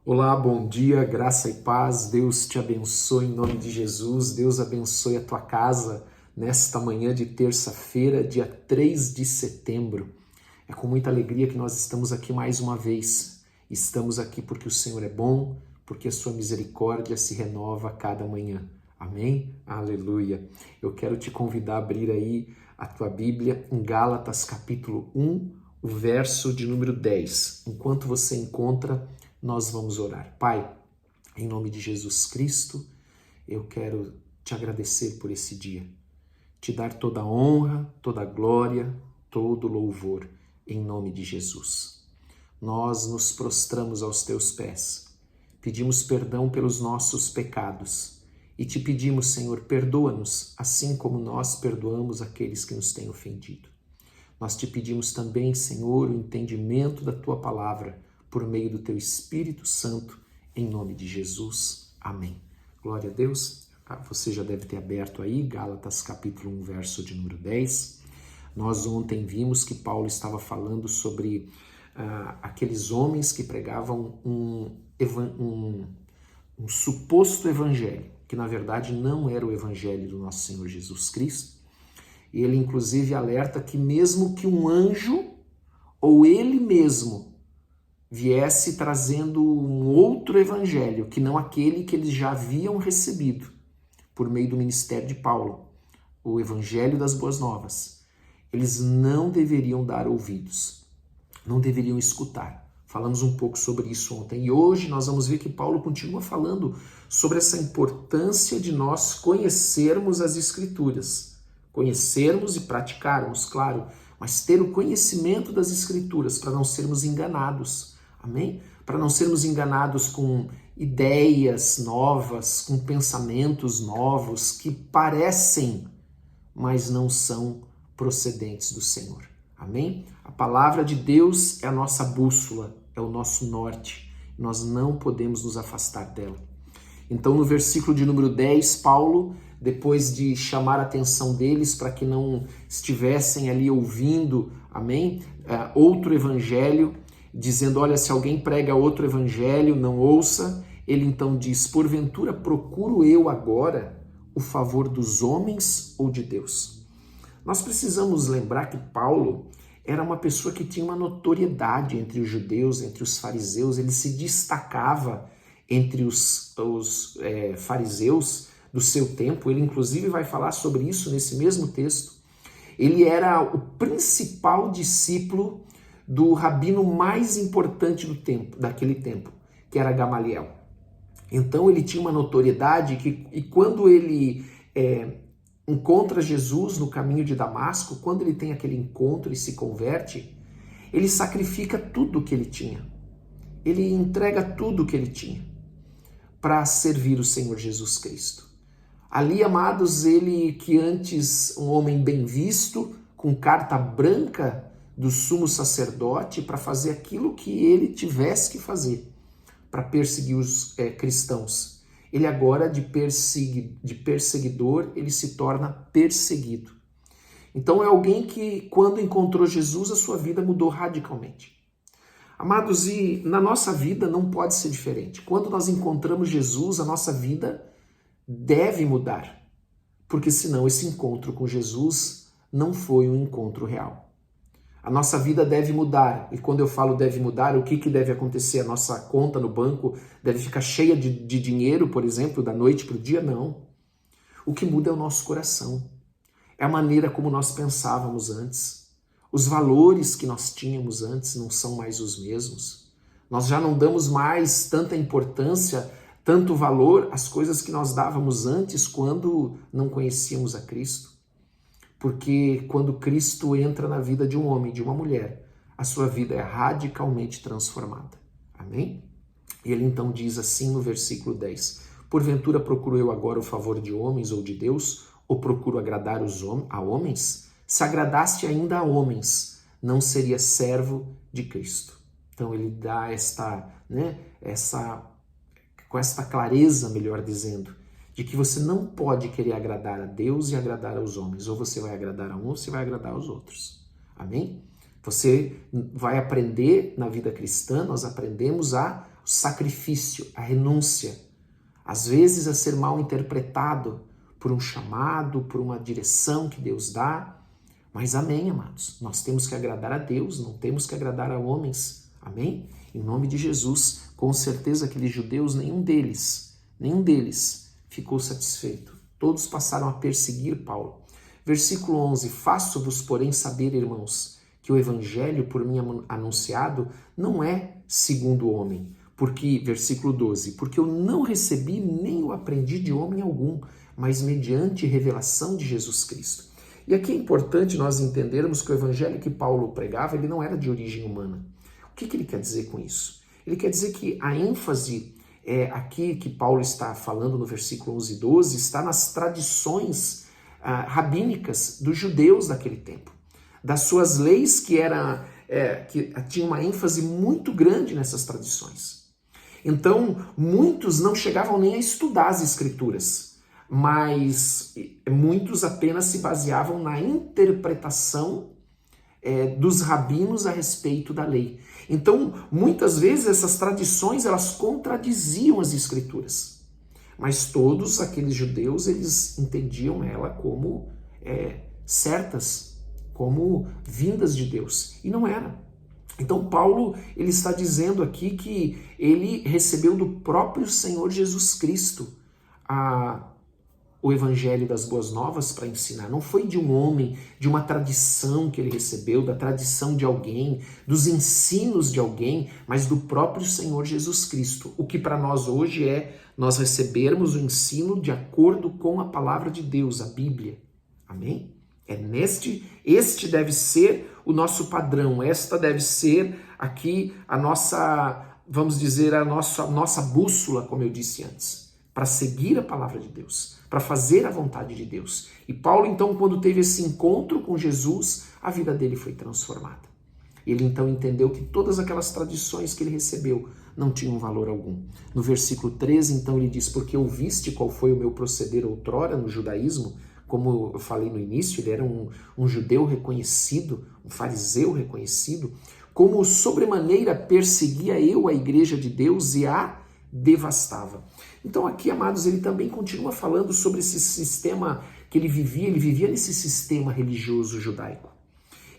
Olá, bom dia, graça e paz, Deus te abençoe em nome de Jesus, Deus abençoe a tua casa nesta manhã de terça-feira, dia 3 de setembro. É com muita alegria que nós estamos aqui mais uma vez. Estamos aqui porque o Senhor é bom, porque a sua misericórdia se renova a cada manhã. Amém? Aleluia. Eu quero te convidar a abrir aí a tua Bíblia em Gálatas capítulo 1, o verso de número 10. Enquanto você encontra, nós vamos orar. Pai, em nome de Jesus Cristo, eu quero te agradecer por esse dia, te dar toda a honra, toda a glória, todo o louvor, em nome de Jesus. Nós nos prostramos aos teus pés, pedimos perdão pelos nossos pecados e te pedimos, Senhor, perdoa-nos, assim como nós perdoamos aqueles que nos têm ofendido. Nós te pedimos também, Senhor, o entendimento da tua palavra, por meio do teu Espírito Santo, em nome de Jesus. Amém. Glória a Deus. Você já deve ter aberto aí, Gálatas capítulo 1, verso de número 10. Nós ontem vimos que Paulo estava falando sobre aqueles homens que pregavam um suposto evangelho, que na verdade não era o evangelho do nosso Senhor Jesus Cristo. E ele inclusive alerta que mesmo que um anjo ou ele mesmo viesse trazendo um outro evangelho, que não aquele que eles já haviam recebido por meio do ministério de Paulo, o evangelho das boas novas, eles não deveriam dar ouvidos, não deveriam escutar. Falamos um pouco sobre isso ontem e hoje nós vamos ver que Paulo continua falando sobre essa importância de nós conhecermos as Escrituras, conhecermos e praticarmos, claro, mas ter o conhecimento das Escrituras para não sermos enganados. Amém? Para não sermos enganados com ideias novas, com pensamentos novos que parecem, mas não são procedentes do Senhor. Amém? A palavra de Deus é a nossa bússola, é o nosso norte. Nós não podemos nos afastar dela. Então, no versículo de número 10, Paulo, depois de chamar a atenção deles para que não estivessem ali ouvindo, amém? Outro evangelho, dizendo, olha, se alguém prega outro evangelho, não ouça. Ele então diz, porventura procuro eu agora o favor dos homens ou de Deus? Nós precisamos lembrar que Paulo era uma pessoa que tinha uma notoriedade entre os judeus, entre os fariseus, ele se destacava entre os fariseus do seu tempo, ele inclusive vai falar sobre isso nesse mesmo texto. Ele era o principal discípulo do rabino mais importante daquele tempo, que era Gamaliel. Então ele tinha uma notoriedade e quando ele encontra Jesus no caminho de Damasco, quando ele tem aquele encontro e se converte, ele sacrifica tudo o que ele tinha. Ele entrega tudo o que ele tinha para servir o Senhor Jesus Cristo. Ali, amados, ele que antes um homem bem visto, com carta branca do sumo sacerdote para fazer aquilo que ele tivesse que fazer para perseguir os cristãos. Ele agora, de perseguidor, ele se torna perseguido. Então é alguém que, quando encontrou Jesus, a sua vida mudou radicalmente. Amados, e na nossa vida não pode ser diferente. Quando nós encontramos Jesus, a nossa vida deve mudar, porque senão esse encontro com Jesus não foi um encontro real. A nossa vida deve mudar, e quando eu falo deve mudar, o que deve acontecer? A nossa conta no banco deve ficar cheia de dinheiro, por exemplo, da noite para o dia? Não. O que muda é o nosso coração, é a maneira como nós pensávamos antes. Os valores que nós tínhamos antes não são mais os mesmos. Nós já não damos mais tanta importância, tanto valor às coisas que nós dávamos antes quando não conhecíamos a Cristo. Porque quando Cristo entra na vida de um homem, de uma mulher, a sua vida é radicalmente transformada. Amém? E ele então diz assim no versículo 10, porventura procuro eu agora o favor de homens ou de Deus, ou procuro agradar a homens? Se agradaste ainda a homens, não seria servo de Cristo. Então ele dá com esta clareza, melhor dizendo, de que você não pode querer agradar a Deus e agradar aos homens. Ou você vai agradar a um ou você vai agradar aos outros. Amém? Você vai aprender na vida cristã, nós aprendemos a o sacrifício, a renúncia, às vezes a ser mal interpretado por um chamado, por uma direção que Deus dá. Mas amém, amados, nós temos que agradar a Deus, não temos que agradar a homens, amém? Em nome de Jesus, com certeza aqueles judeus, nenhum deles ficou satisfeito. Todos passaram a perseguir Paulo. Versículo 11, faço-vos, porém, saber, irmãos, que o evangelho por mim anunciado não é segundo o homem. Porque, versículo 12, porque eu não recebi nem o aprendi de homem algum, mas mediante revelação de Jesus Cristo. E aqui é importante nós entendermos que o evangelho que Paulo pregava, ele não era de origem humana. O que ele quer dizer com isso? Ele quer dizer que a ênfase aqui que Paulo está falando no versículo 11 e 12 está nas tradições rabínicas dos judeus daquele tempo, das suas leis que tinham uma ênfase muito grande nessas tradições. Então, muitos não chegavam nem a estudar as escrituras, mas muitos apenas se baseavam na interpretação dos rabinos a respeito da lei. Então, muitas vezes essas tradições elas contradiziam as escrituras, mas todos aqueles judeus eles entendiam ela como certas, como vindas de Deus, e não era. Então Paulo ele está dizendo aqui que ele recebeu do próprio Senhor Jesus Cristo o evangelho das boas novas para ensinar. Não foi de um homem, de uma tradição que ele recebeu, da tradição de alguém, dos ensinos de alguém, mas do próprio Senhor Jesus Cristo. O que para nós hoje é nós recebermos o ensino de acordo com a palavra de Deus, a Bíblia. Amém? Este deve ser o nosso padrão, esta deve ser aqui a nossa, vamos dizer, a nossa bússola, como eu disse antes, para seguir a palavra de Deus, para fazer a vontade de Deus. E Paulo, então, quando teve esse encontro com Jesus, a vida dele foi transformada. Ele, então, entendeu que todas aquelas tradições que ele recebeu não tinham valor algum. No versículo 13, então, ele diz, porque ouviste qual foi o meu proceder outrora no judaísmo, como eu falei no início, ele era um judeu reconhecido, um fariseu reconhecido, como sobremaneira perseguia eu a igreja de Deus e a devastava. Então aqui, amados, ele também continua falando sobre esse sistema que ele vivia nesse sistema religioso judaico,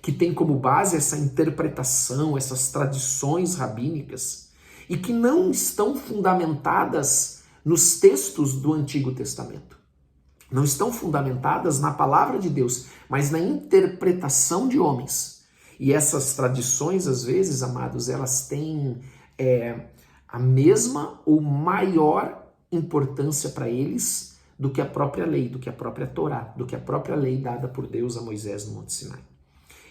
que tem como base essa interpretação, essas tradições rabínicas, e que não estão fundamentadas nos textos do Antigo Testamento. Não estão fundamentadas na palavra de Deus, mas na interpretação de homens. E essas tradições, às vezes, amados, elas têm a mesma ou maior importância para eles do que a própria lei, do que a própria Torá, do que a própria lei dada por Deus a Moisés no Monte Sinai.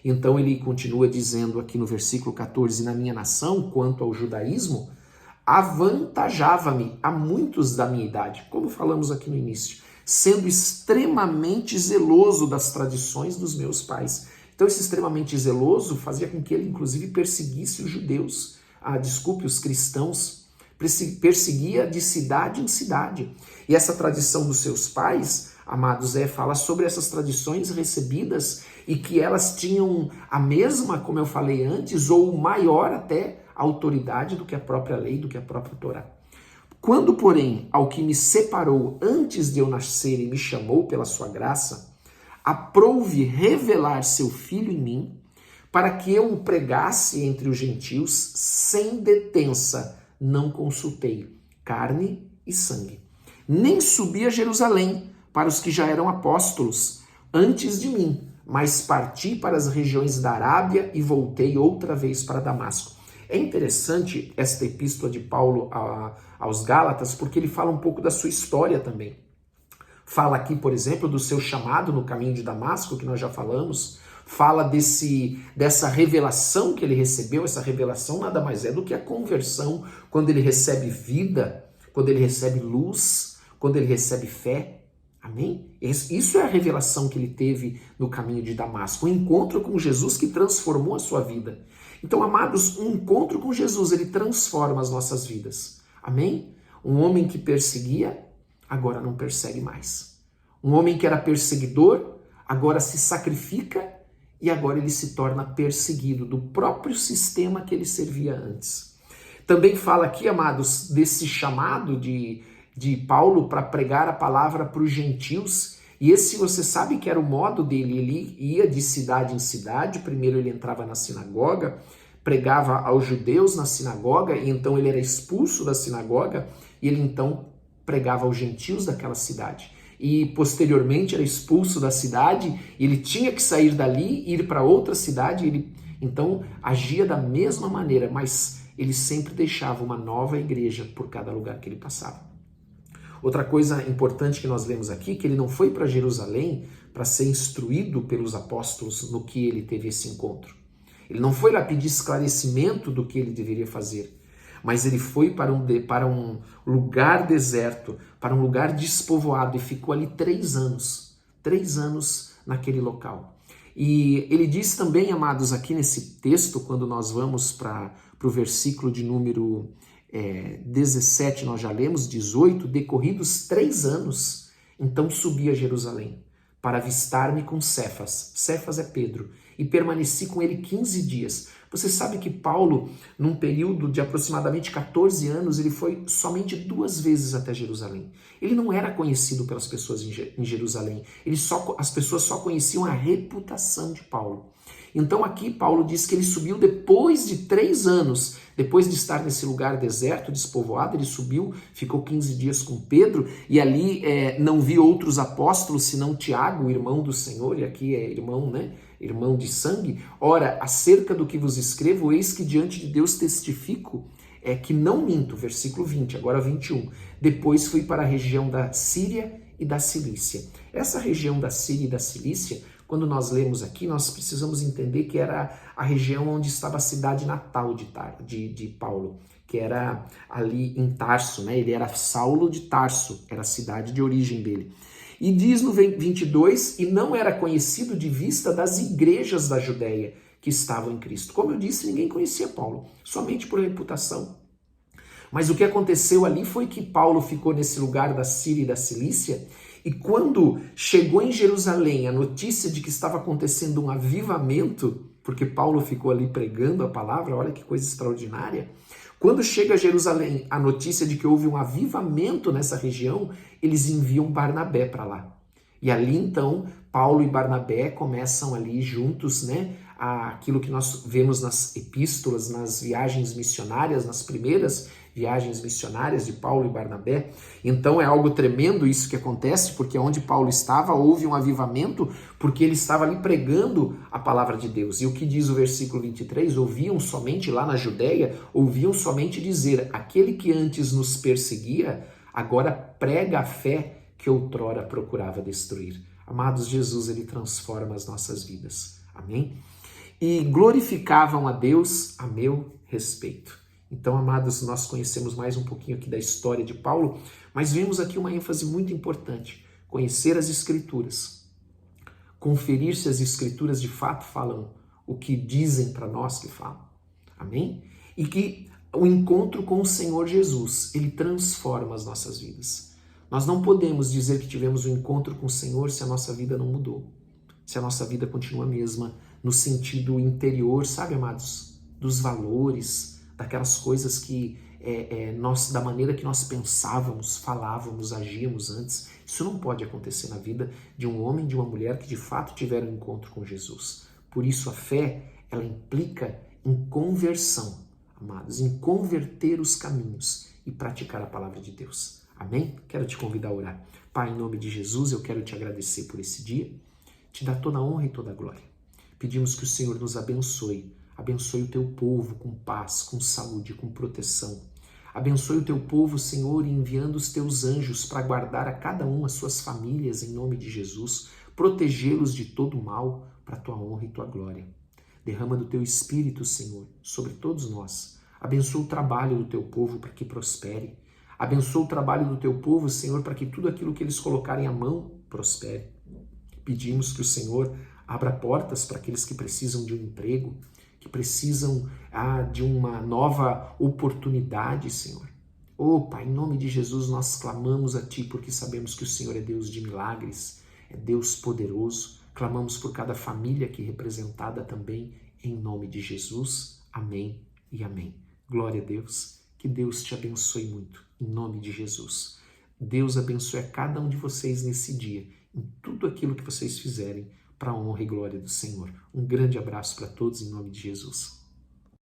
Então ele continua dizendo aqui no versículo 14, na minha nação, quanto ao judaísmo, avantajava-me a muitos da minha idade, como falamos aqui no início, sendo extremamente zeloso das tradições dos meus pais. Então esse extremamente zeloso fazia com que ele inclusive perseguisse os judeus, os cristãos, perseguia de cidade em cidade. E essa tradição dos seus pais, amados, fala sobre essas tradições recebidas e que elas tinham a mesma, como eu falei antes, ou maior até autoridade do que a própria lei, do que a própria Torá. Quando, porém, ao que me separou antes de eu nascer e me chamou pela sua graça, aprouve revelar seu Filho em mim, para que eu o pregasse entre os gentios, sem detença, não consultei carne e sangue. Nem subi a Jerusalém para os que já eram apóstolos antes de mim, mas parti para as regiões da Arábia e voltei outra vez para Damasco. É interessante esta epístola de Paulo aos Gálatas, porque ele fala um pouco da sua história também. Fala aqui, por exemplo, do seu chamado no caminho de Damasco, que nós já falamos. Fala dessa revelação que ele recebeu. Essa revelação nada mais é do que a conversão, quando ele recebe vida, quando ele recebe luz, quando ele recebe fé. Amém? Isso é a revelação que ele teve no caminho de Damasco. Um encontro com Jesus que transformou a sua vida. Então, amados, um encontro com Jesus, ele transforma as nossas vidas. Amém? Um homem que perseguia, agora não persegue mais. Um homem que era perseguidor, agora se sacrifica e agora ele se torna perseguido do próprio sistema que ele servia antes. Também fala aqui, amados, desse chamado de Paulo para pregar a palavra para os gentios. E esse você sabe que era o modo dele, ele ia de cidade em cidade. Primeiro ele entrava na sinagoga, pregava aos judeus na sinagoga, e então ele era expulso da sinagoga, e ele então pregava aos gentios daquela cidade. E posteriormente era expulso da cidade, e ele tinha que sair dali e ir para outra cidade. Ele então agia da mesma maneira, mas ele sempre deixava uma nova igreja por cada lugar que ele passava. Outra coisa importante que nós lemos aqui, que ele não foi para Jerusalém para ser instruído pelos apóstolos no que ele teve esse encontro. Ele não foi lá pedir esclarecimento do que ele deveria fazer, mas ele foi para um lugar deserto, para um lugar despovoado, e ficou ali 3 anos. 3 anos naquele local. E ele diz também, amados, aqui nesse texto, quando nós vamos para o versículo de número 17, nós já lemos, 18, decorridos 3 anos, então subi a Jerusalém para avistar-me com Cefas. Cefas é Pedro. E permaneci com ele 15 dias. Você sabe que Paulo, num período de aproximadamente 14 anos, ele foi somente 2 vezes até Jerusalém. Ele não era conhecido pelas pessoas em Jerusalém. As pessoas só conheciam a reputação de Paulo. Então aqui Paulo diz que ele subiu depois de 3 anos, depois de estar nesse lugar deserto, despovoado, ele subiu, ficou 15 dias com Pedro, e ali não vi outros apóstolos senão Tiago, o irmão do Senhor, e aqui é irmão, né? Irmão de sangue. Ora, acerca do que vos escrevo, eis que diante de Deus testifico, que não minto, versículo 20, agora 21. Depois fui para a região da Síria e da Cilícia. Essa região da Síria e da Cilícia, quando nós lemos aqui, nós precisamos entender que era a região onde estava a cidade natal de Paulo, que era ali em Tarso, né? Ele era Saulo de Tarso, era a cidade de origem dele. E diz no 22, e não era conhecido de vista das igrejas da Judéia que estavam em Cristo. Como eu disse, ninguém conhecia Paulo, somente por reputação. Mas o que aconteceu ali foi que Paulo ficou nesse lugar da Síria e da Cilícia, e quando chegou em Jerusalém a notícia de que estava acontecendo um avivamento, porque Paulo ficou ali pregando a palavra, olha que coisa extraordinária. Quando chega a Jerusalém a notícia de que houve um avivamento nessa região, eles enviam Barnabé para lá. E ali então, Paulo e Barnabé começam ali juntos, né? Aquilo que nós vemos nas epístolas, nas viagens missionárias, nas primeiras viagens missionárias de Paulo e Barnabé. Então é algo tremendo isso que acontece, porque onde Paulo estava houve um avivamento, porque ele estava ali pregando a palavra de Deus. E o que diz o versículo 23? Ouviam somente lá na Judéia, ouviam somente dizer, aquele que antes nos perseguia, agora prega a fé que outrora procurava destruir. Amados, Jesus, ele transforma as nossas vidas. Amém? E glorificavam a Deus a meu respeito. Então, amados, nós conhecemos mais um pouquinho aqui da história de Paulo, mas vemos aqui uma ênfase muito importante. Conhecer as Escrituras. Conferir se as Escrituras de fato falam o que dizem para nós que falam. Amém? E que o encontro com o Senhor Jesus, ele transforma as nossas vidas. Nós não podemos dizer que tivemos um encontro com o Senhor se a nossa vida não mudou. Se a nossa vida continua a mesma, no sentido interior, sabe, amados? Dos valores, daquelas coisas que da maneira que nós pensávamos, falávamos, agíamos antes. Isso não pode acontecer na vida de um homem, de uma mulher que de fato tiveram um encontro com Jesus. Por isso a fé, ela implica em conversão, amados, em converter os caminhos e praticar a palavra de Deus. Amém? Quero te convidar a orar. Pai, em nome de Jesus, eu quero te agradecer por esse dia, te dar toda a honra e toda a glória. Pedimos que o Senhor nos abençoe. Abençoe o teu povo com paz, com saúde, com proteção. Abençoe o teu povo, Senhor, enviando os teus anjos para guardar a cada um as suas famílias em nome de Jesus, protegê-los de todo mal para a tua honra e tua glória. Derrama do teu Espírito, Senhor, sobre todos nós. Abençoa o trabalho do teu povo para que prospere. Abençoa o trabalho do teu povo, Senhor, para que tudo aquilo que eles colocarem à mão prospere. Pedimos que o Senhor abra portas para aqueles que precisam de um emprego, que precisam de uma nova oportunidade, Senhor. Pai, em nome de Jesus nós clamamos a Ti, porque sabemos que o Senhor é Deus de milagres, é Deus poderoso. Clamamos por cada família aqui representada também, em nome de Jesus. Amém e amém. Glória a Deus. Que Deus te abençoe muito, em nome de Jesus. Deus abençoe a cada um de vocês nesse dia, em tudo aquilo que vocês fizerem, para a honra e glória do Senhor. Um grande abraço para todos, em nome de Jesus.